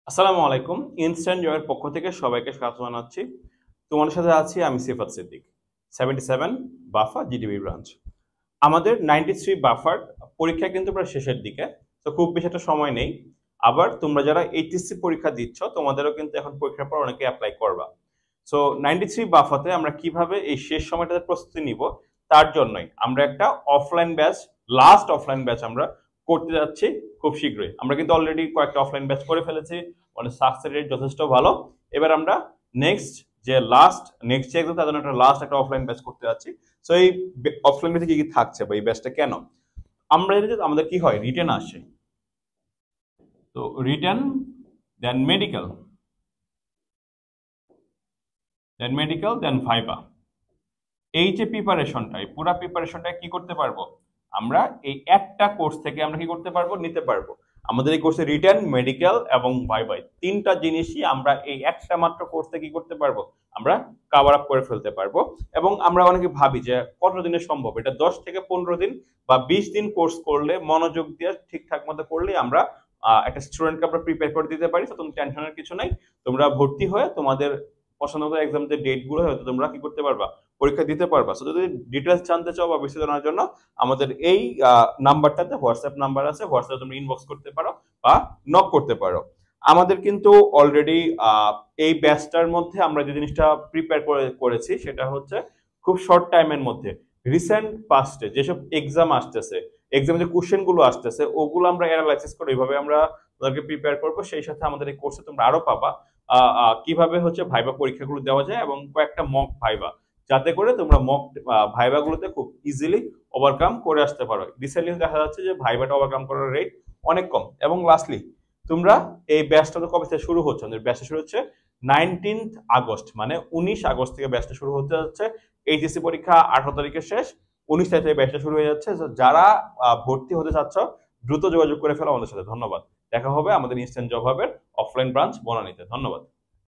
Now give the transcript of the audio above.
আসসালামু আলাইকুম। ইনস্ট্যান্ট জয়ের পক্ষ থেকে সবাইকে স্বাগত জানাচ্ছি। তোমাদের সাথে আছি আমি সিফাত সিদ্দিক। 77 BAFA GDB branch. আমাদের 93 বাফার পরীক্ষা কিন্তু প্রায় শেষের দিকে, তো খুব বেশি একটা সময় নেই। আবার তোমরা যারা এইচএসসি পরীক্ষা দিচ্ছ তোমাদেরও কিন্তু এখন পরীক্ষার পর অনেকে অ্যাপ্লাই করবা। সো 93 বাফাতে আমরা কিভাবে এই শেষ সময়টাতে প্রস্তুতি নিব তার জন্যই আমরা একটা offline batch, last offline batch আমরা করতে যাচ্ছি খুব শীঘ্রই। আমরা কিন্তু অলরেডি কয়েকটা অফলাইন ব্যাচ করে ফেলেছি, মানে সাকসেস রেট যথেষ্ট ভালো। এবার আমরা নেক্সট নেক্সট যে এক্সাম তার জন্য একটা লাস্ট একটা অফলাইন ব্যাচ করতে যাচ্ছি। সো এই অফলাইন ব্যাচে কি কি থাকছে বা এই ব্যাচটা কেন, আমরা জানি যে আমাদের কি হয়, রিটেন আসে। তো রিটেন, দেন মেডিকেল, দেন ভাইবা। এই যে প্রিপারেশনটা, এই পুরো প্রিপারেশনটা কি করতে পারবো আমরা, এই একটা কোর্স থেকে আমরা কি করতে পারবো, নিতে পারবো। আমাদের এই কোর্সে রিটেন, মেডিকেল এবং ভাইবা তিনটা জিনিসই আমরা এই একটা মাত্র কোর্সে কি করতে পারবো, আমরা কভার আপ করে ফেলতে পারবো। এবং আমরা অনেকে ভাবি যে কত দিনে সম্ভব, এটা 10 থেকে 15 দিন বা 20 দিন কোর্স করলে, মনোযোগ দিয়ে ঠিকঠাক মতো করলে আমরা একটা স্টুডেন্টকে আমরা প্রিপেয়ার করে দিতে পারি। তো তুমি টেনশনের কিছু নাই, তোমরা ভর্তি হয়ে তোমাদের পছন্দ মতো এক্সাম যে ডেট গুলো হয়তো তোমরা কি করতে পারবা, পরীক্ষা দিতে পারবা। সো যদি ডিটেলস জানতে চাও বা বিস্তারিত জানার জন্য আমাদের এই নাম্বারটাতে হোয়াটসঅ্যাপ নাম্বার আছে, হোয়াটসঅ্যাপে তুমি ইনবক্স করতে পারো বা নক করতে পারো। আমাদের কিন্তু অলরেডি এই ব্যাচটার মধ্যে আমরা যে জিনিসটা প্রিপেয়ার করেছি সেটা হচ্ছে খুব শর্ট টাইমের মধ্যে রিসেন্ট পাস্টে যেসব এক্সাম আসতেছে, এক্সামে যে কোশ্চেন গুলো আসতেছে ওগুলো আমরা অ্যানালাইসিস করে এইভাবে আমরা তাদেরকে প্রিপেয়ার করবো। সেই সাথে আমাদের এই কোর্সে তোমরা আরো পাবা কিভাবে হচ্ছে ভাইবা পরীক্ষাগুলো দেওয়া যায় এবং কয়েকটা মক ভাইবা, যাতে করে তোমরা মক ভাইবাগুলোতে খুব ইজিলি ওভারকাম করে আসতে পারো। রিসেন্টলি দেখা যাচ্ছে যে ভাইবাটা ওভারকাম করার রেট অনেক কম। এবং লাস্টলি, তোমরা এই ব্যাচটা তো কবে থেকে শুরু হচ্ছে, আমাদের ব্যাচটা শুরু হচ্ছে 19 আগস্ট, মানে 19 আগস্ট থেকে ব্যাচটা শুরু হতে যাচ্ছে। এইচএসসি পরীক্ষা 18 তারিখে শেষ, 19 তারিখ থেকে ব্যাচটা শুরু হয়ে যাচ্ছে। So, যারা ভর্তি হতে চাচ্ছ দ্রুত যোগাযোগ করে ফেলো আমাদের সাথে। ধন্যবাদ। দেখা হবে আমাদের ইনস্ট্যান্ট জব হাবের অফলাইন ব্রাঞ্চ বনানীতে। ধন্যবাদ।